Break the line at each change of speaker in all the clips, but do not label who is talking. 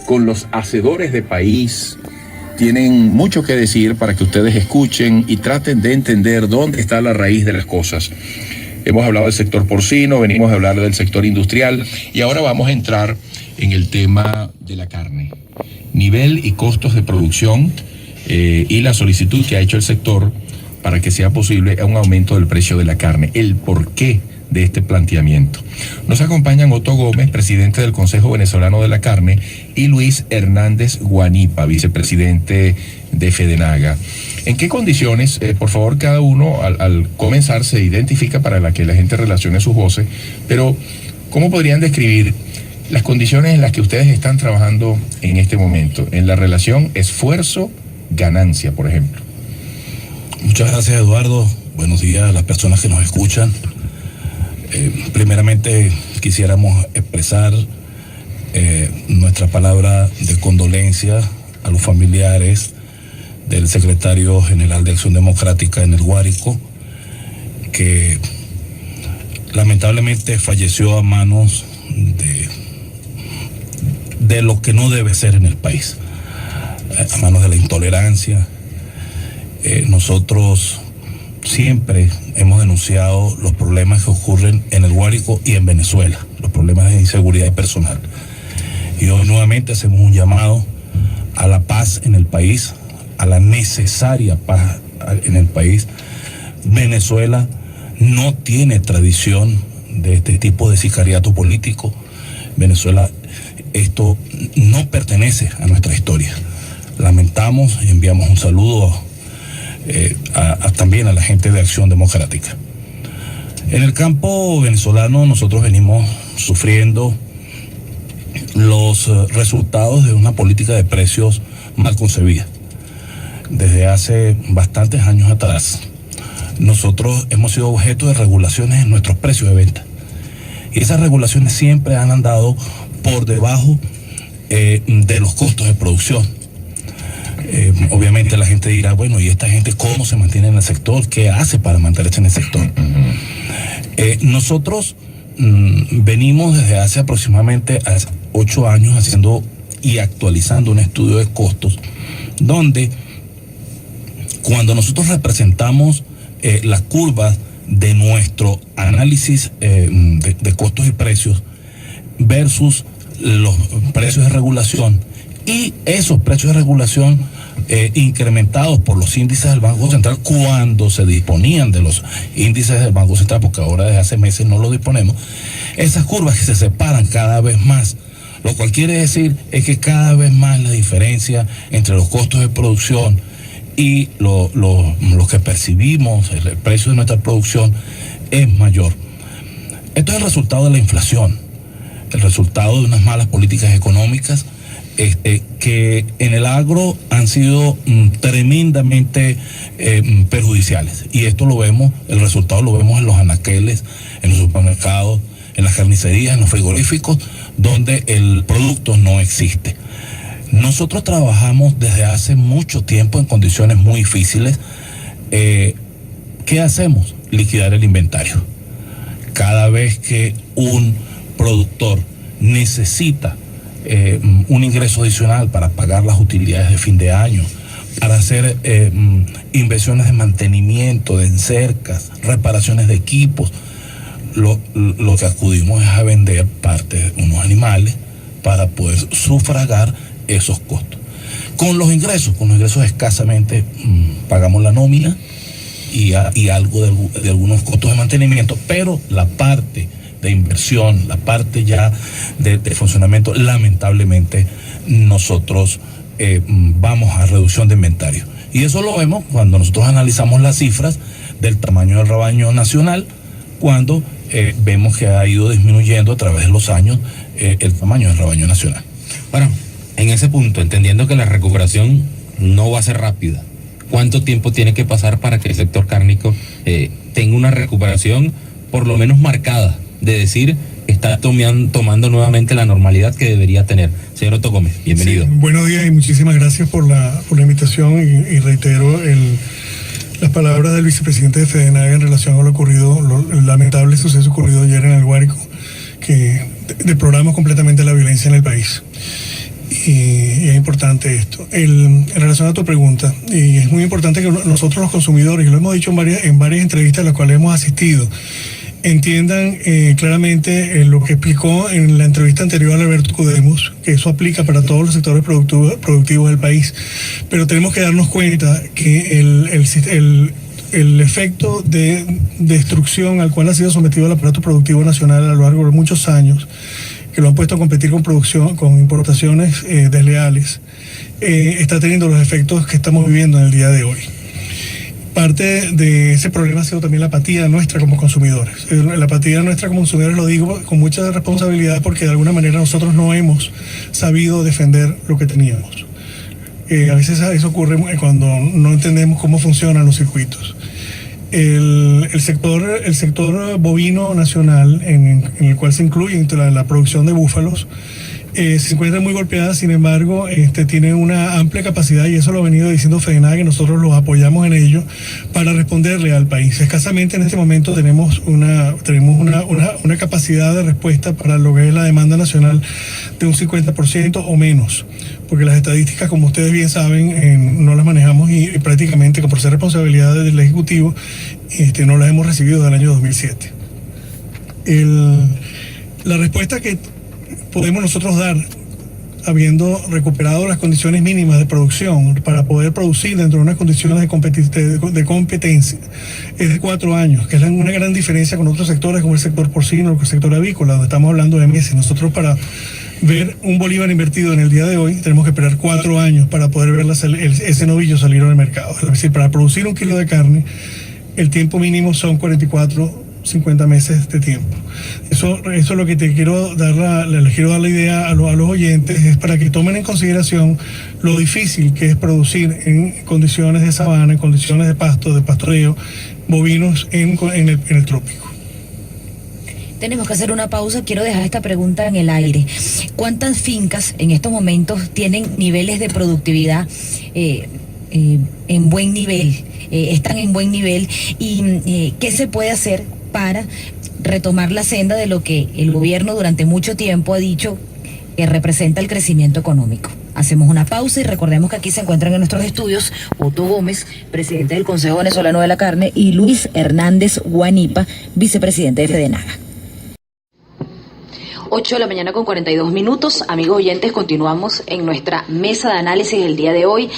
Con los hacedores de país. Tienen mucho que decir para que ustedes escuchen y traten de entender dónde está la raíz de las cosas. Hemos hablado del sector porcino, venimos a hablar del sector industrial y ahora vamos a entrar en el tema de la carne. Nivel y costos de producción y la solicitud que ha hecho el sector para que sea posible un aumento del precio de la carne. El porqué de este planteamiento. Nos acompañan Otto Gómez, presidente del Consejo Venezolano de la Carne, y Luis Hernández Guanipa, vicepresidente de Fedenaga. ¿En qué condiciones, por favor, cada uno al comenzar se identifica para que la gente relacione sus voces, pero cómo podrían describir las condiciones en las que ustedes están trabajando en este momento, en la relación esfuerzo-ganancia, por ejemplo?
Muchas gracias, Eduardo. Buenos días a las personas que nos escuchan. Primeramente quisiéramos expresar nuestra palabra de condolencia a los familiares del secretario general de Acción Democrática en el Guárico, que lamentablemente falleció a manos de lo que no debe ser en el país, a manos de la intolerancia. Nosotros siempre hemos denunciado los problemas que ocurren en el Guárico y en Venezuela, los problemas de inseguridad personal. Y hoy nuevamente hacemos un llamado a la paz en el país, a la necesaria paz en el país. Venezuela no tiene tradición de este tipo de sicariato político. Venezuela, esto no pertenece a nuestra historia. Lamentamos y enviamos un saludo también a la gente de Acción Democrática. En el campo venezolano nosotros venimos sufriendo los resultados de una política de precios mal concebida. Desde hace bastantes años atrás, nosotros hemos sido objeto de regulaciones en nuestros precios de venta. Y esas regulaciones siempre han andado por debajo de los costos de producción. Obviamente la gente dirá, bueno, ¿y esta gente cómo se mantiene en el sector? ¿Qué hace para mantenerse en el sector? Nosotros venimos desde hace aproximadamente 8 años haciendo y actualizando un estudio de costos, donde cuando nosotros representamos las curvas de nuestro análisis de costos y precios versus los precios de regulación, y esos precios de regulación incrementados por los índices del Banco Central cuando se disponían de los índices del Banco Central, porque ahora desde hace meses no los disponemos, esas curvas que se separan cada vez más, lo cual quiere decir es que cada vez más la diferencia entre los costos de producción y lo que percibimos, el precio de nuestra producción, es mayor. Esto es el resultado de la inflación, el resultado de unas malas políticas económicas que en el agro han sido tremendamente perjudiciales. Y esto lo vemos, el resultado lo vemos en los anaqueles, en los supermercados, en las carnicerías, en los frigoríficos, donde el producto no existe. Nosotros trabajamos desde hace mucho tiempo en condiciones muy difíciles. ¿Qué hacemos? Liquidar el inventario. Cada vez que un productor necesita un ingreso adicional para pagar las utilidades de fin de año, para hacer inversiones de mantenimiento, de encercas, reparaciones de equipos, lo que acudimos es a vender parte de unos animales para poder sufragar esos costos. Con los ingresos escasamente pagamos la nómina y algo de algunos costos de mantenimiento, pero la parte de inversión, la parte ya de funcionamiento, lamentablemente nosotros vamos a reducción de inventario. Y eso lo vemos cuando nosotros analizamos las cifras del tamaño del rebaño nacional, cuando vemos que ha ido disminuyendo a través de los años el tamaño del rebaño nacional.
Bueno, en ese punto, entendiendo que la recuperación no va a ser rápida, ¿cuánto tiempo tiene que pasar para que el sector cárnico tenga una recuperación por lo menos marcada, de decir está tomando nuevamente la normalidad que debería tener? Señor Otto Gómez, bienvenido.
Sí, buenos días y muchísimas gracias por la invitación y reitero las palabras del vicepresidente de Fedenaga en relación a lo ocurrido, el lamentable suceso ocurrido ayer en el Guárico, que deploramos completamente la violencia en el país. y es importante esto. En relación a tu pregunta, y es muy importante que nosotros los consumidores, y lo hemos dicho en varias entrevistas a las cuales hemos asistido, entiendan claramente lo que explicó en la entrevista anterior a Alberto Cudemus, que eso aplica para todos los sectores productivos del país. Pero tenemos que darnos cuenta que el efecto de destrucción al cual ha sido sometido el aparato productivo nacional a lo largo de muchos años, que lo han puesto a competir con importaciones desleales, está teniendo los efectos que estamos viviendo en el día de hoy. Parte de ese problema ha sido también la apatía nuestra como consumidores. La apatía nuestra como consumidores lo digo con mucha responsabilidad porque de alguna manera nosotros no hemos sabido defender lo que teníamos. A veces eso ocurre cuando no entendemos cómo funcionan los circuitos. El sector bovino nacional, en el cual se incluye la producción de búfalos, se encuentra muy golpeada. Sin embargo, tiene una amplia capacidad, y eso lo ha venido diciendo FEDENAVA, que nosotros los apoyamos en ello para responderle al país. Escasamente en este momento tenemos una capacidad de respuesta para lo que es la demanda nacional de un 50% o menos, porque las estadísticas, como ustedes bien saben, no las manejamos y prácticamente, por ser responsabilidad del Ejecutivo, no las hemos recibido del año 2007. La respuesta que podemos nosotros dar, habiendo recuperado las condiciones mínimas de producción para poder producir dentro de unas condiciones de competencia, es de 4 años, que es una gran diferencia con otros sectores como el sector porcino o el sector avícola, donde estamos hablando de meses. Nosotros, para ver un bolívar invertido en el día de hoy, tenemos que esperar 4 años para poder ver ese novillo salir al mercado. Es decir, para producir 1 kilo de carne, el tiempo mínimo son 50 meses de tiempo. Eso es lo que les quiero dar la idea a los oyentes, es para que tomen en consideración lo difícil que es producir en condiciones de sabana, en condiciones de pastoreo, bovinos en el trópico.
Tenemos que hacer una pausa. Quiero dejar esta pregunta en el aire. ¿Cuántas fincas en estos momentos tienen niveles de productividad en buen nivel? Están en buen nivel, y ¿qué se puede hacer para retomar la senda de lo que el gobierno durante mucho tiempo ha dicho que representa el crecimiento económico? Hacemos una pausa y recordemos que aquí se encuentran en nuestros estudios Otto Gómez, presidente del Consejo Venezolano de la Carne, y Luis Hernández Guanipa, vicepresidente de FEDENAVA. 8 de la mañana con 42 minutos. Amigos oyentes, continuamos en nuestra mesa de análisis del día de hoy,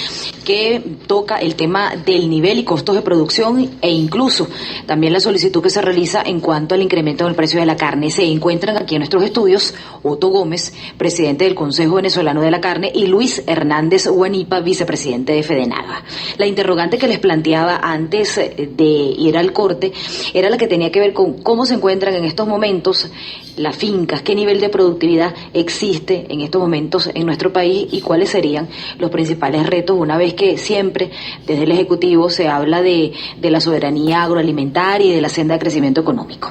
que toca el tema del nivel y costos de producción, e incluso también la solicitud que se realiza en cuanto al incremento del precio de la carne. Se encuentran aquí en nuestros estudios Otto Gómez, presidente del Consejo Venezolano de la Carne, y Luis Hernández Guanipa, vicepresidente de FEDENAVA. La interrogante que les planteaba antes de ir al corte era la que tenía que ver con cómo se encuentran en estos momentos las fincas, qué nivel de productividad existe en estos momentos en nuestro país y cuáles serían los principales retos, una vez que siempre desde el Ejecutivo se habla de la soberanía agroalimentaria y de la senda de crecimiento económico.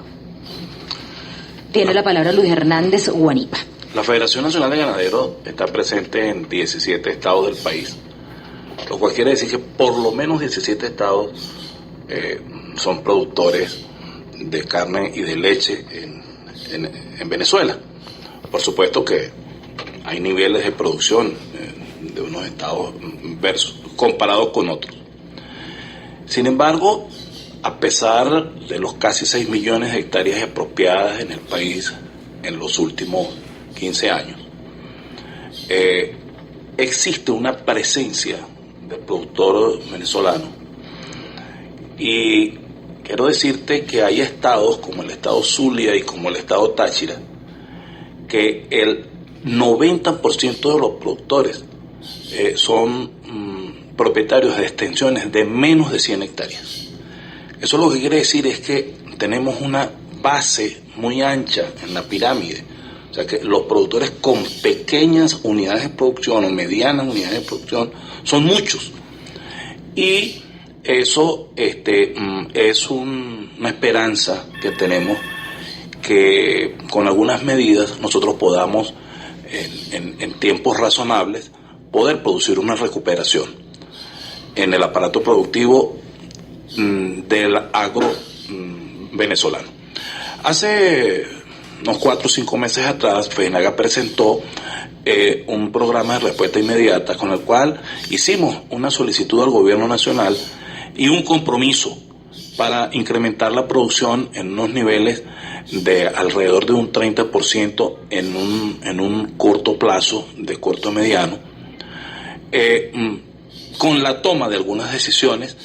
Tiene la palabra Luis Hernández Guanipa.
La Federación Nacional de Ganaderos está presente en 17 estados del país, lo cual quiere decir que por lo menos 17 estados son productores de carne y de leche en Venezuela. Por supuesto que hay niveles de producción de unos estados comparados con otros. Sin embargo, a pesar de los casi 6 millones de hectáreas expropiadas en el país en los últimos 15 años, existe una presencia del productor venezolano, y quiero decirte que hay estados como el estado Zulia y como el estado Táchira, que el 90% de los productores son propietarios de extensiones de menos de 100 hectáreas. Eso lo que quiere decir es que tenemos una base muy ancha en la pirámide. O sea que los productores con pequeñas unidades de producción o medianas unidades de producción son muchos. Y eso es una esperanza que tenemos, que con algunas medidas nosotros podamos en tiempos razonables poder producir una recuperación en el aparato productivo del agro venezolano. Hace unos 4 o 5 meses atrás, FEDENAVA presentó un programa de respuesta inmediata con el cual hicimos una solicitud al gobierno nacional y un compromiso para incrementar la producción en unos niveles de alrededor de un 30% en un corto plazo, de corto a mediano, con la toma de algunas decisiones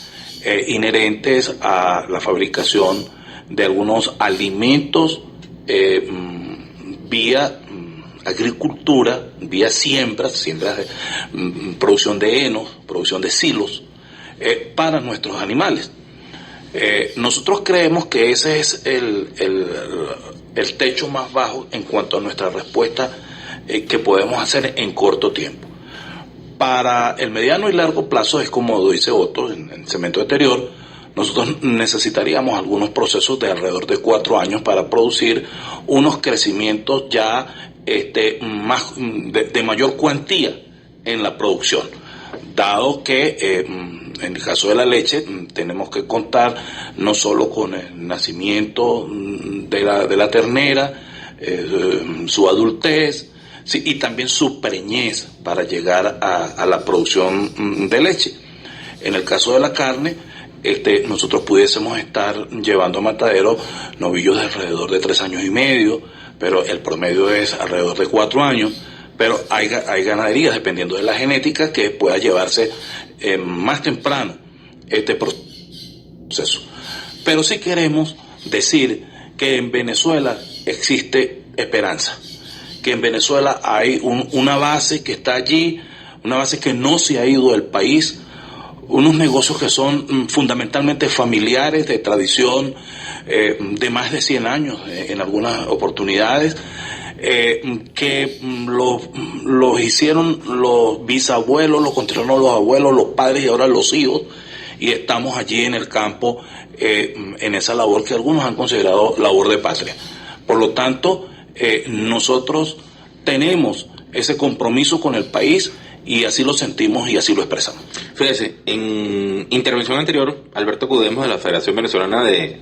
inherentes a la fabricación de algunos alimentos vía agricultura, vía siembras de producción de henos, producción de silos para nuestros animales. Nosotros creemos que ese es el techo más bajo en cuanto a nuestra respuesta que podemos hacer en corto tiempo. Para el mediano y largo plazo es como dice Otto en Cemento Exterior, nosotros necesitaríamos algunos procesos de alrededor de 4 años para producir unos crecimientos ya más de mayor cuantía en la producción, dado que en el caso de la leche tenemos que contar no solo con el nacimiento de la ternera, su adultez, sí, y también su preñez para llegar a la producción de leche. En el caso de la carne, nosotros pudiésemos estar llevando a matadero novillos de alrededor de 3 años y medio, pero el promedio es alrededor de 4 años, pero hay ganaderías, dependiendo de la genética, que pueda llevarse más temprano este proceso. Pero sí queremos decir que en Venezuela existe esperanza, que en Venezuela hay una base que está allí, una base que no se ha ido del país, unos negocios que son fundamentalmente familiares, de tradición, de más de 100 años en algunas oportunidades, que los hicieron los bisabuelos, los continuaron los abuelos, los padres y ahora los hijos, y estamos allí en el campo en esa labor que algunos han considerado labor de patria. Por lo tanto, nosotros tenemos ese compromiso con el país y así lo sentimos y así lo expresamos.
Fíjese, en intervención anterior, Alberto Cudemos de la Federación Venezolana de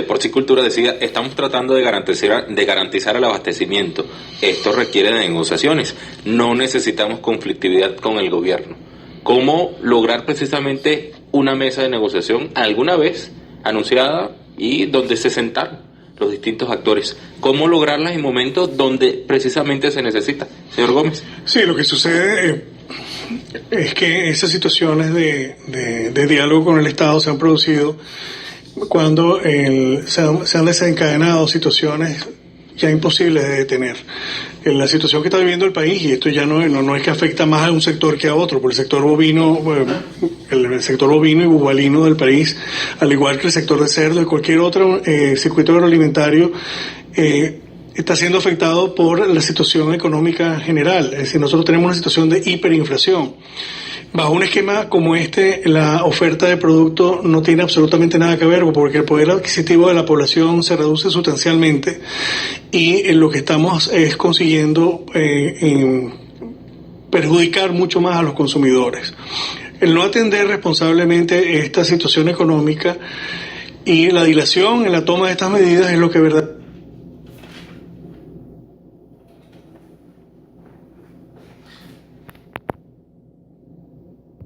Porcicultura decía, estamos tratando de garantizar el abastecimiento. Esto requiere de negociaciones. No necesitamos conflictividad con el gobierno. ¿Cómo lograr precisamente una mesa de negociación alguna vez anunciada y donde se sentaron los distintos actores? ¿Cómo lograrlas en momentos donde precisamente se necesita? Señor Gómez.
Sí, lo que sucede es que esas situaciones de diálogo con el Estado se han producido cuando se han desencadenado situaciones ya imposibles de detener. En la situación que está viviendo el país, y esto ya no es que afecta más a un sector que a otro, por el sector bovino, el sector bovino y bubalino del país, al igual que el sector de cerdo y cualquier otro circuito agroalimentario, está siendo afectado por la situación económica general. Es decir, nosotros tenemos una situación de hiperinflación. Bajo un esquema como la oferta de producto no tiene absolutamente nada que ver, porque el poder adquisitivo de la población se reduce sustancialmente y lo que estamos es consiguiendo perjudicar mucho más a los consumidores. El no atender responsablemente esta situación económica y la dilación en la toma de estas medidas es lo que verdaderamente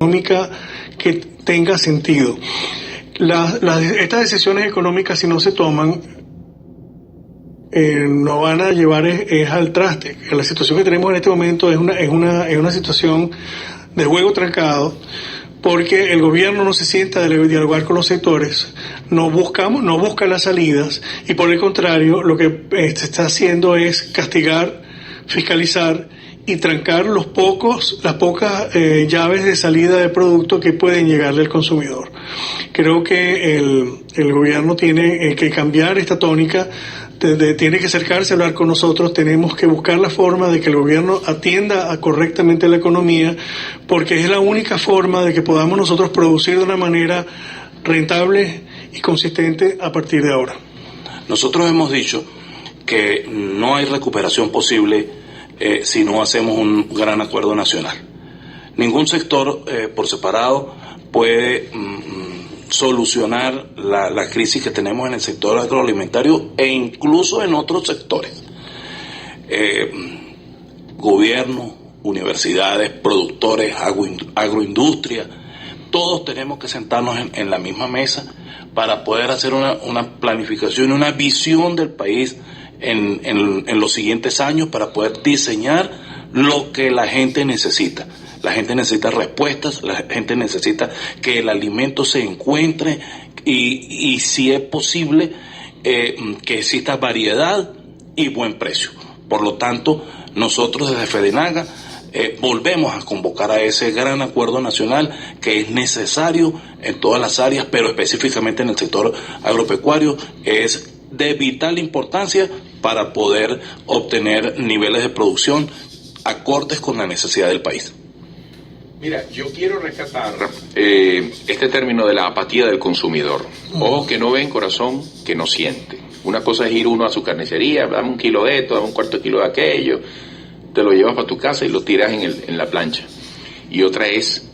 económica que tenga sentido. Estas decisiones económicas, si no se toman, no van a llevar al traste. La situación que tenemos en este momento es una situación de juego trancado, porque el gobierno no se sienta a dialogar con los sectores, no busca las salidas, y por el contrario, lo que se está haciendo es castigar, fiscalizar y trancar las pocas llaves de salida de producto que pueden llegarle al consumidor. Creo que el gobierno tiene que cambiar esta tónica, tiene que acercarse a hablar con nosotros, tenemos que buscar la forma de que el gobierno atienda correctamente la economía, porque es la única forma de que podamos nosotros producir de una manera rentable y consistente a partir de ahora.
Nosotros hemos dicho que no hay recuperación posible si no hacemos un gran acuerdo nacional. Ningún sector por separado puede solucionar la crisis que tenemos en el sector agroalimentario e incluso en otros sectores. gobierno, universidades, productores, agroindustria, todos tenemos que sentarnos en la misma mesa para poder hacer una planificación, una visión del país en los siguientes años, para poder diseñar lo que la gente necesita. La gente necesita respuestas, la gente necesita que el alimento se encuentre y si es posible, que exista variedad y buen precio. Por lo tanto, nosotros desde FEDENAGA volvemos a convocar a ese gran acuerdo nacional que es necesario en todas las áreas, pero específicamente en el sector agropecuario es de vital importancia para poder obtener niveles de producción acordes con la necesidad del país.
Mira, yo quiero rescatar este término de la apatía del consumidor. Ojo que no ven, corazón que no siente. Una cosa es ir uno a su carnicería, dame un kilo de esto, dame un cuarto de kilo de aquello, te lo llevas para tu casa y lo tiras en la plancha. Y otra es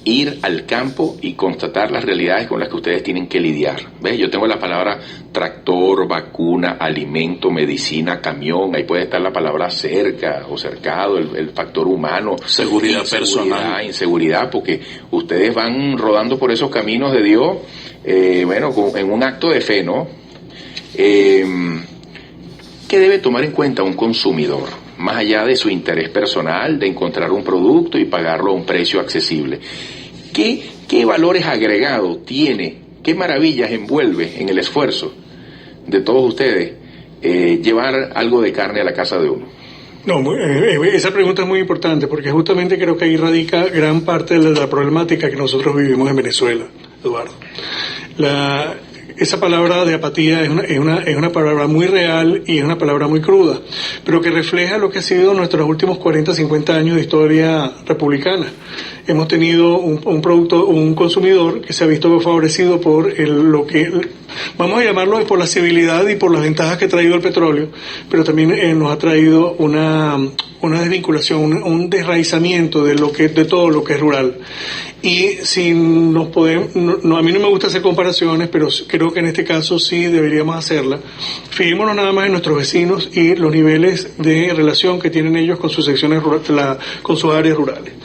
ir al campo y constatar las realidades con las que ustedes tienen que lidiar. ¿Ves? Yo tengo la palabra tractor, vacuna, alimento, medicina, camión, ahí puede estar la palabra cerca o cercado, el factor humano,
seguridad personal,
inseguridad, porque ustedes van rodando por esos caminos de Dios, en un acto de fe, ¿no? ¿Qué debe tomar en cuenta un consumidor? Más allá de su interés personal, de encontrar un producto y pagarlo a un precio accesible. ¿Qué valores agregados tiene, qué maravillas envuelve en el esfuerzo de todos ustedes llevar algo de carne a la casa de uno?
No, esa pregunta es muy importante porque justamente creo que ahí radica gran parte de la problemática que nosotros vivimos en Venezuela, Eduardo. Esa palabra de apatía es una palabra muy real y es una palabra muy cruda, pero que refleja lo que ha sido nuestros últimos 40, 50 años de historia republicana. Hemos tenido un consumidor que se ha visto favorecido por vamos a llamarlo por la civilidad y por las ventajas que ha traído el petróleo, pero también nos ha traído una desvinculación, un desraizamiento de todo lo que es rural. Y si nos podemos, a mí no me gusta hacer comparaciones, pero creo que en este caso sí deberíamos hacerla. Fijémonos nada más en nuestros vecinos y los niveles de relación que tienen ellos con sus secciones con sus áreas rurales.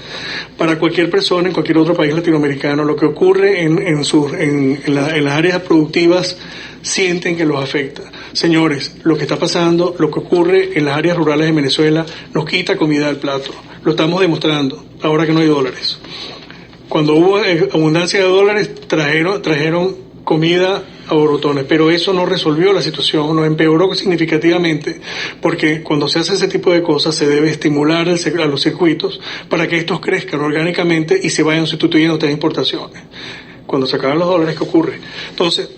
Para cualquier persona en cualquier otro país latinoamericano, lo que ocurre en las áreas productivas sienten que los afecta. Señores, lo que está pasando, lo que ocurre en las áreas rurales de Venezuela nos quita comida del plato. Lo estamos demostrando ahora que no hay dólares. Cuando hubo abundancia de dólares, trajeron comida a borbotones, pero eso no resolvió la situación, nos empeoró significativamente, porque cuando se hace ese tipo de cosas se debe estimular a los circuitos para que estos crezcan orgánicamente y se vayan sustituyendo estas importaciones. Cuando se acaban los dólares, ¿qué ocurre? Entonces,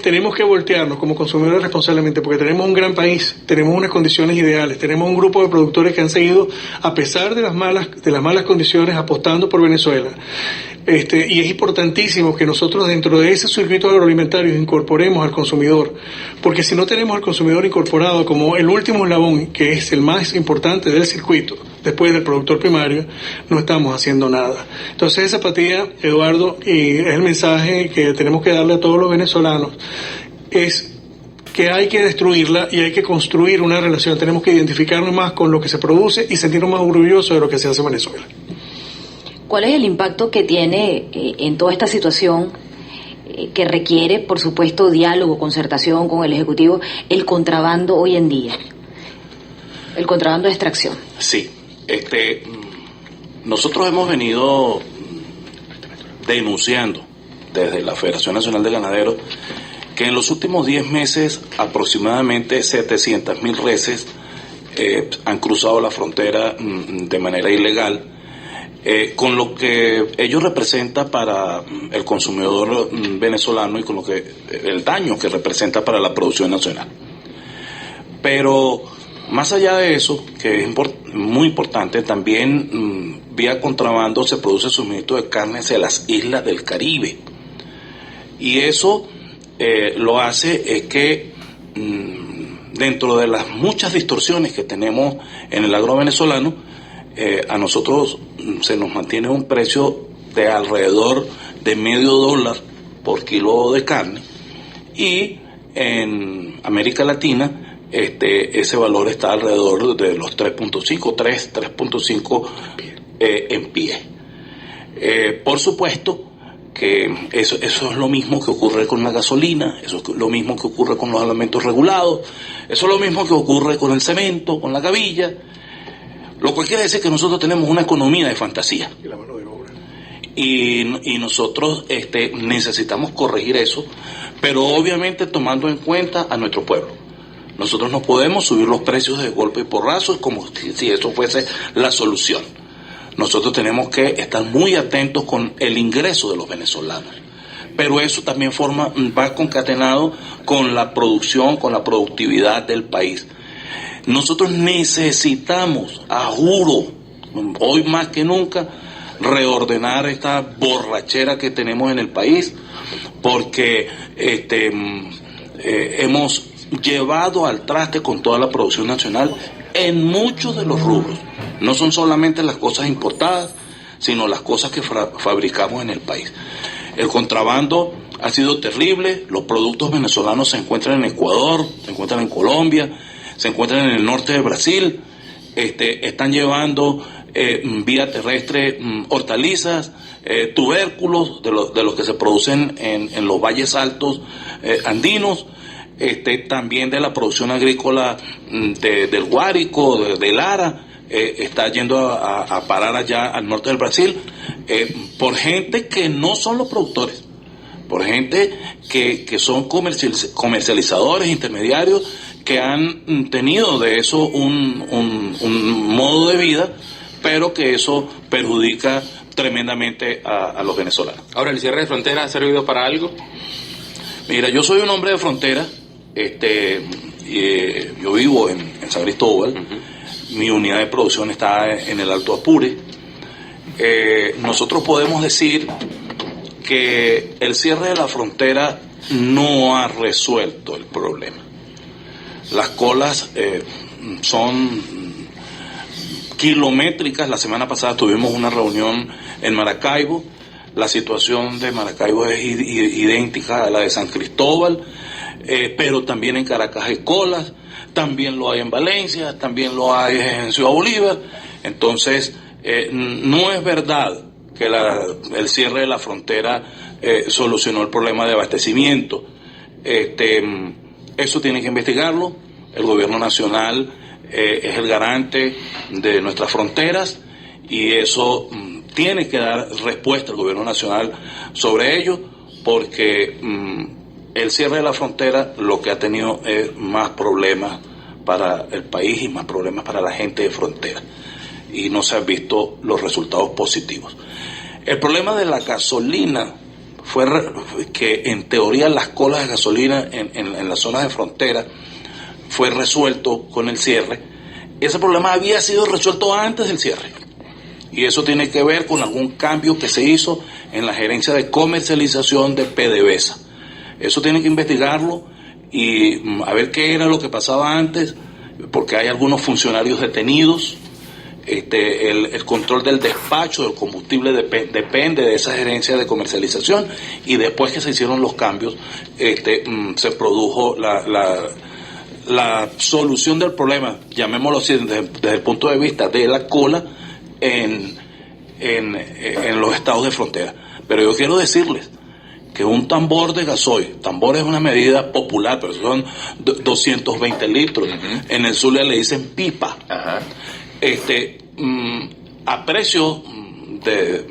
tenemos que voltearnos como consumidores responsablemente, porque tenemos un gran país, tenemos unas condiciones ideales, tenemos un grupo de productores que han seguido, a pesar de las malas condiciones, apostando por Venezuela. Y es importantísimo que nosotros dentro de ese circuito agroalimentario incorporemos al consumidor, porque si no tenemos al consumidor incorporado como el último eslabón, que es el más importante del circuito, después del productor primario, no estamos haciendo nada. Entonces esa apatía, Eduardo, y es el mensaje que tenemos que darle a todos los venezolanos, es que hay que destruirla y hay que construir una relación. Tenemos que identificarnos más con lo que se produce y sentirnos más orgullosos de lo que se hace en Venezuela.
¿Cuál es el impacto que tiene en toda esta situación que requiere, por supuesto, diálogo, concertación con el Ejecutivo, el contrabando hoy en día? El contrabando de extracción.
Sí. Nosotros hemos venido denunciando desde la Federación Nacional de Ganaderos que en los últimos 10 meses aproximadamente 700.000 reses han cruzado la frontera de manera ilegal, con lo que ello representa para el consumidor venezolano y con lo que el daño que representa para la producción nacional. Pero más allá de eso, que es muy importante, también vía contrabando se produce suministro de carne hacia las islas del Caribe. Y eso lo hace es que dentro de las muchas distorsiones que tenemos en el agro venezolano, a nosotros se nos mantiene un precio de alrededor de $0.50 por kilo de carne, y en América Latina ese valor está alrededor de los 3.5 en pie. Por supuesto que eso es lo mismo que ocurre con la gasolina, eso es lo mismo que ocurre con los alimentos regulados, eso es lo mismo que ocurre con el cemento, con la gavilla, lo cual quiere decir que nosotros tenemos una economía de fantasía. Y nosotros necesitamos corregir eso, pero obviamente tomando en cuenta a nuestro pueblo. Nosotros no podemos subir los precios de golpe y porrazo como si eso fuese la solución. Nosotros tenemos que estar muy atentos con el ingreso de los venezolanos. Pero eso también va concatenado con la producción, con la productividad del país. Nosotros necesitamos, a juro, hoy más que nunca, reordenar esta borrachera que tenemos en el país, porque hemos llevado al traste con toda la producción nacional en muchos de los rubros. No son solamente las cosas importadas, sino las cosas que fabricamos en el país. El contrabando ha sido terrible, los productos venezolanos se encuentran en Ecuador, se encuentran en Colombia, se encuentran en el norte de Brasil, están llevando vía terrestre hortalizas, tubérculos de los que se producen en los valles altos andinos, también de la producción agrícola del Guárico, de Lara, está yendo a parar allá al norte del Brasil, por gente que no son los productores, por gente que son comercializadores, intermediarios, que han tenido de eso un modo de vida, pero que eso perjudica tremendamente a los venezolanos.
Ahora, ¿el cierre de fronteras ha servido para algo?
Mira, yo soy un hombre de frontera, yo vivo en San Cristóbal, mi unidad de producción está en el Alto Apure. Nosotros podemos decir que el cierre de la frontera no ha resuelto el problema. Las colas son kilométricas. La semana pasada tuvimos una reunión en Maracaibo. La situación de Maracaibo es idéntica a la de San Cristóbal, pero también en Caracas hay colas, también lo hay en Valencia, también lo hay en Ciudad Bolívar. Entonces, no es verdad que el cierre de la frontera solucionó el problema de abastecimiento. Eso tiene que investigarlo. El gobierno nacional es el garante de nuestras fronteras y eso tiene que dar respuesta al gobierno nacional sobre ello, porque el cierre de la frontera lo que ha tenido es más problemas para el país y más problemas para la gente de frontera, y no se han visto los resultados positivos. El problema de la gasolina fue que en teoría las colas de gasolina en las zonas de frontera fue resuelto con el cierre. Ese problema había sido resuelto antes del cierre, y eso tiene que ver con algún cambio que se hizo en la gerencia de comercialización de PDVSA. Eso tiene que investigarlo y a ver qué era lo que pasaba antes, porque hay algunos funcionarios detenidos. El control del despacho del combustible depende de esa gerencia de comercialización, y después que se hicieron los cambios se produjo la solución del problema, llamémoslo así, desde el punto de vista de la cola en los estados de frontera. Pero yo quiero decirles que un tambor de gasoil, tambor es una medida popular, pero son 220 litros, en el Zulia le dicen pipa, a precio de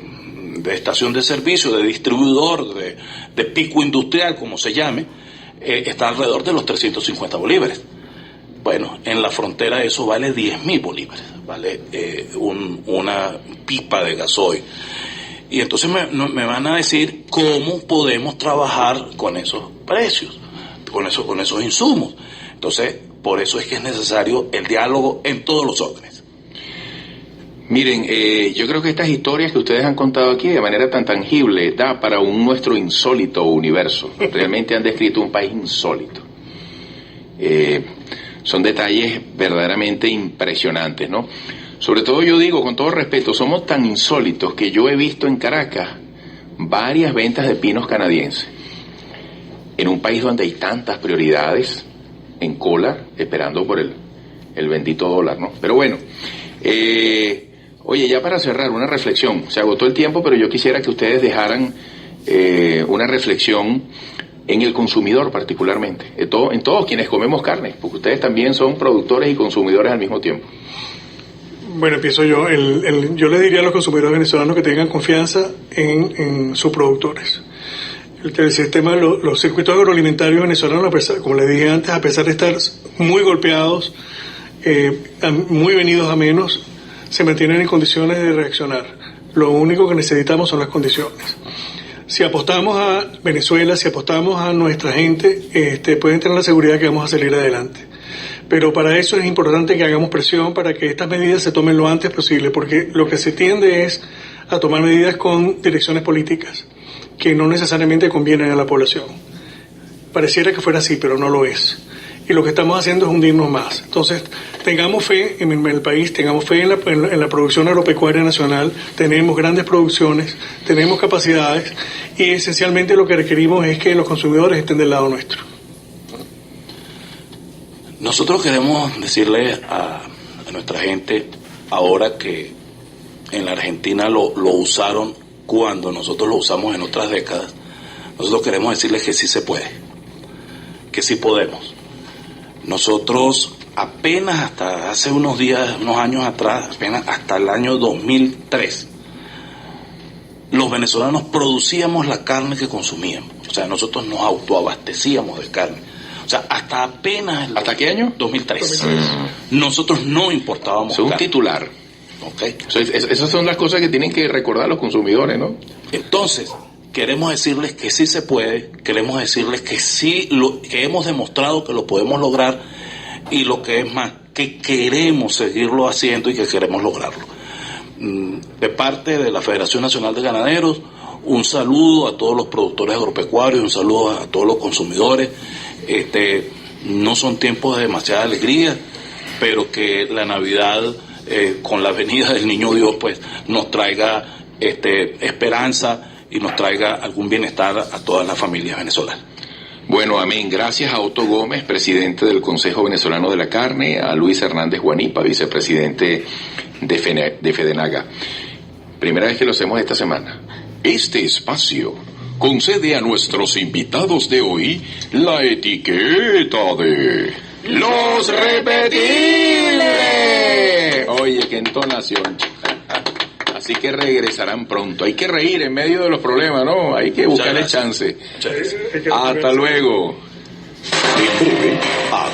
estación de servicio, de distribuidor, de pico industrial, como se llame, está alrededor de los 350 bolívares. Bueno, en la frontera eso vale 10.000 bolívares, vale una pipa de gasoil. Y entonces me van a decir cómo podemos trabajar con esos precios, con esos insumos. Entonces, por eso es que es necesario el diálogo en todos los órdenes.
Miren, yo creo que estas historias que ustedes han contado aquí de manera tan tangible da para nuestro insólito universo. Realmente han descrito un país insólito. Son detalles verdaderamente impresionantes, ¿no? Sobre todo yo digo, con todo respeto, somos tan insólitos que yo he visto en Caracas varias ventas de pinos canadienses. En un país donde hay tantas prioridades, en cola esperando por el bendito dólar, ¿no? Pero bueno, oye, ya para cerrar, una reflexión. Se agotó el tiempo, pero yo quisiera que ustedes dejaran una reflexión en el consumidor particularmente, en todos quienes comemos carne, porque ustedes también son productores y consumidores al mismo tiempo.
Bueno, empiezo yo. Yo les diría a los consumidores venezolanos que tengan confianza en sus productores. El sistema, los circuitos agroalimentarios venezolanos, como les dije antes, a pesar de estar muy golpeados, muy venidos a menos, se mantienen en condiciones de reaccionar. Lo único que necesitamos son las condiciones. Si apostamos a Venezuela, si apostamos a nuestra gente, pueden tener la seguridad que vamos a salir adelante. Pero para eso es importante que hagamos presión para que estas medidas se tomen lo antes posible, porque lo que se tiende es a tomar medidas con direcciones políticas que no necesariamente convienen a la población. Pareciera que fuera así, pero no lo es. Y lo que estamos haciendo es hundirnos más. Entonces, tengamos fe en el país, tengamos fe en la producción agropecuaria nacional, tenemos grandes producciones, tenemos capacidades y esencialmente lo que requerimos es que los consumidores estén del lado nuestro.
Nosotros queremos decirle a nuestra gente ahora que en la Argentina lo usaron cuando nosotros lo usamos en otras décadas. Nosotros queremos decirles que sí se puede, que sí podemos. Nosotros apenas hasta hace unos años atrás, apenas hasta el año 2003, los venezolanos producíamos la carne que consumíamos. O sea, nosotros nos autoabastecíamos de carne. O sea, hasta apenas...
¿Hasta qué año?
2003. Nosotros no importábamos
carne. Es un
carne.
titular.
Okay.
O sea, esas son las cosas que tienen que recordar los consumidores, ¿no?
Entonces, queremos decirles que sí se puede, queremos decirles que sí, que hemos demostrado que lo podemos lograr y lo que es más, que queremos seguirlo haciendo y que queremos lograrlo. De parte de la Federación Nacional de Ganaderos, un saludo a todos los productores agropecuarios, un saludo a todos los consumidores. No son tiempos de demasiada alegría, pero que la Navidad, con la venida del Niño Dios, pues nos traiga esperanza y nos traiga algún bienestar a todas las familias venezolanas.
Bueno, amén. Gracias a Otto Gómez, presidente del Consejo Venezolano de la Carne, a Luis Hernández Guanipa, vicepresidente de FEDENAGA. Primera vez que lo hacemos esta semana. Este espacio concede a nuestros invitados de hoy la etiqueta de ¡Los Repetibles! Oye, qué entonación. Así que regresarán pronto. Hay que reír en medio de los problemas, ¿no? Hay que buscarle chance. Hasta luego. En breve